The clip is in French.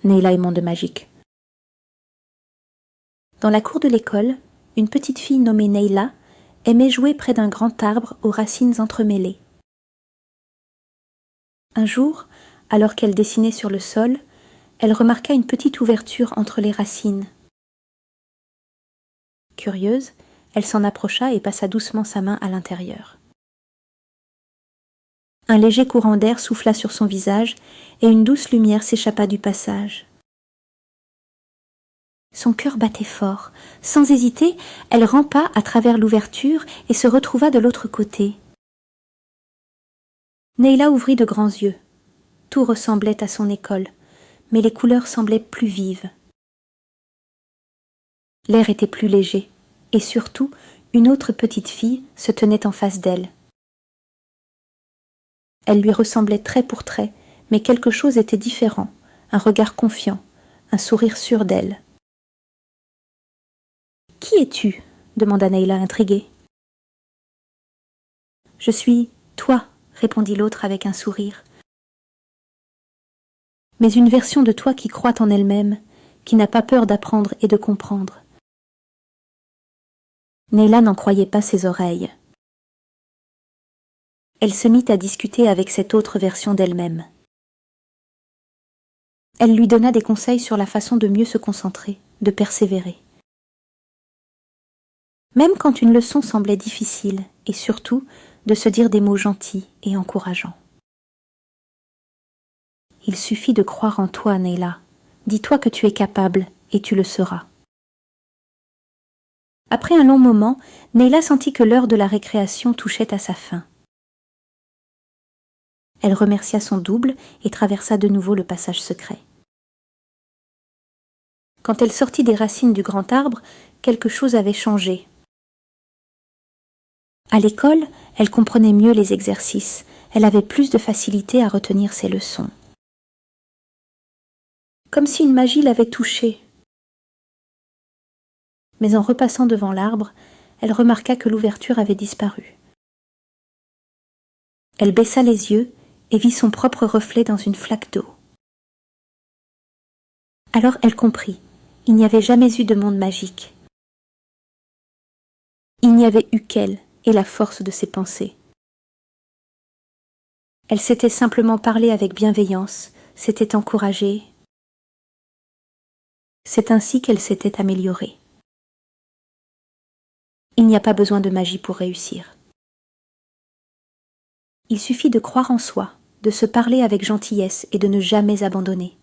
Nayla et Monde Magique. Dans la cour de l'école, une petite fille nommée Nayla aimait jouer près d'un grand arbre aux racines entremêlées. Un jour, alors qu'elle dessinait sur le sol, elle remarqua une petite ouverture entre les racines. Curieuse, elle s'en approcha et passa doucement sa main à l'intérieur. Un léger courant d'air souffla sur son visage et une douce lumière s'échappa du passage. Son cœur battait fort. Sans hésiter, elle rampa à travers l'ouverture et se retrouva de l'autre côté. Nayla ouvrit de grands yeux. Tout ressemblait à son école, mais les couleurs semblaient plus vives. L'air était plus léger, et surtout, une autre petite fille se tenait en face d'elle. Elle lui ressemblait trait pour trait, mais quelque chose était différent, un regard confiant, un sourire sûr d'elle. « Qui es-tu » demanda Nayla intriguée. « Je suis toi » répondit l'autre avec un sourire. « Mais une version de toi qui croit en elle-même, qui n'a pas peur d'apprendre et de comprendre. » Nayla n'en croyait pas ses oreilles. Elle se mit à discuter avec cette autre version d'elle-même. Elle lui donna des conseils sur la façon de mieux se concentrer, de persévérer. Même quand une leçon semblait difficile, et surtout de se dire des mots gentils et encourageants. Il suffit de croire en toi, Nayla. Dis-toi que tu es capable, et tu le seras. Après un long moment, Nayla sentit que l'heure de la récréation touchait à sa fin. Elle remercia son double et traversa de nouveau le passage secret. Quand elle sortit des racines du grand arbre, quelque chose avait changé. À l'école, elle comprenait mieux les exercices, elle avait plus de facilité à retenir ses leçons. Comme si une magie l'avait touchée. Mais en repassant devant l'arbre, elle remarqua que l'ouverture avait disparu. Elle baissa les yeux et vit son propre reflet dans une flaque d'eau. Alors elle comprit, il n'y avait jamais eu de monde magique. Il n'y avait eu qu'elle et la force de ses pensées. Elle s'était simplement parlé avec bienveillance, s'était encouragée. C'est ainsi qu'elle s'était améliorée. Il n'y a pas besoin de magie pour réussir. Il suffit de croire en soi, de se parler avec gentillesse et de ne jamais abandonner.